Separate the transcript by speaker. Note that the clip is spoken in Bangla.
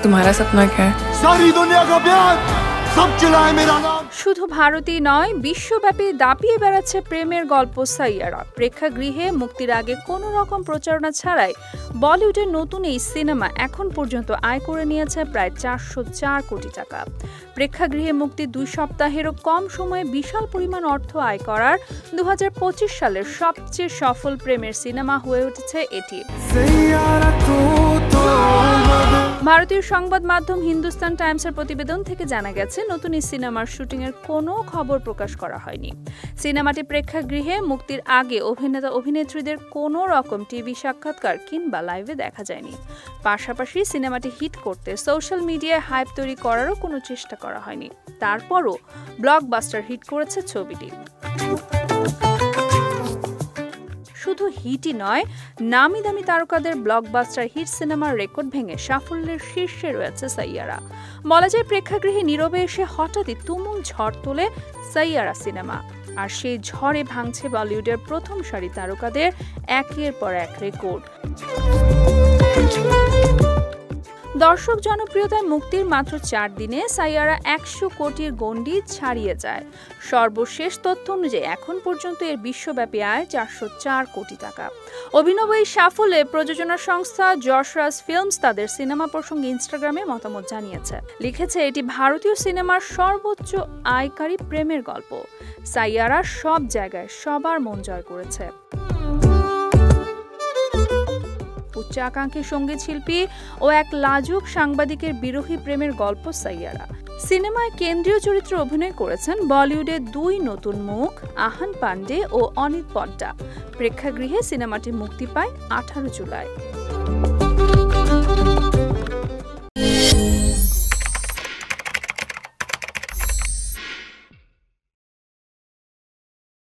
Speaker 1: तुम्हारा सपना क्या है?
Speaker 2: सारी दुनिया का प्यार, सब चिल्लाए मेरा नाम।
Speaker 3: শুধু ভারতেই নয়, বিশ্বব্যাপী দাপিয়ে বেড়াচ্ছে প্রেমের গল্প সাইয়ারা। প্রেক্ষাগৃহে মুক্তির আগে কোনো রকম প্রচারণা ছাড়াই বলিউডের নতুন এই সিনেমা এখন পর্যন্ত আয় করে নিয়েছে প্রায় 404 কোটি টাকা। প্রেক্ষাগৃহে মুক্তি 2 সপ্তাহেরও কম সময়ে বিশাল পরিমাণ অর্থ আয় করার 2025 সালের সবচেয়ে সফল প্রেমের সিনেমা হয়ে উঠেছে এটি। ভারতীয় সংবাদ মাধ্যম হিন্দুস্তান টাইমসের প্রতিবেদন থেকে জানা গেছে, নতুন এই সিনেমার শুটিংয়ের কোনো খবর প্রকাশ করা হয়নি। সিনেমাটি প্রেক্ষাগৃহে মুক্তির আগে অভিনেতা অভিনেত্রীদের কোনো রকম টিভি সাক্ষাৎকার কিংবা লাইভে দেখা যায়নি। পাশাপাশি সিনেমাটি হিট করতে সোশ্যাল মিডিয়ায় হাইপ তৈরি করারও কোনো চেষ্টা করা হয়নি। তারপরও ব্লকবাস্টার হিট করেছে ছবিটি। শুধু হিটই নয়, নামি দামি তারকাদের ব্লকবাস্টার হিট সিনেমার রেকর্ড ভেঙে সাফল্যের শীর্ষে রয়েছে সাইয়ারা। বলা যায়, প্রেক্ষাগৃহে নীরবে এসে হঠাৎই তুমুল ঝড় তোলে সাইয়ারা সিনেমা। আর সেই ঝড়ে ভাঙছে বলিউডের প্রথম সারি তারকাদের একের পর এক রেকর্ড। দর্শক জনপ্রিয়তায় মুক্তির মাত্র 4 দিনে সাইয়ারা 100 কোটির গণ্ডি ছাড়িয়ে যায়। সর্বশেষ তথ্য অনুযায়ী এখন পর্যন্ত এর বিশ্বব্যাপী আয় 404 কোটি টাকা। অভিনব এই সাফল্যে প্রযোজনা সংস্থা যশরাজ ফিল্মস তাদের সিনেমা প্রসঙ্গে ইনস্টাগ্রামে মতামত জানিয়েছে। লিখেছে, এটি ভারতীয় সিনেমার সর্বোচ্চ আয়কারী প্রেমের গল্প। সাইয়ারা সব জায়গায় সবার মন জয় করেছে। উচ্চাকাঙ্ক্ষী সঙ্গীত শিল্পী ও এক লাজুক সাংবাদিকের বিরোহী প্রেমের গল্প সাইয়ারা। সিনেমায় কেন্দ্রীয় চরিত্রে অভিনয় করেছেন বলিউডের 2 নতুন মুখ আহান পান্ডে ও অনিত পড্ডা। প্রেক্ষাগৃহে সিনেমাটি মুক্তি পায় 18 জুলাই।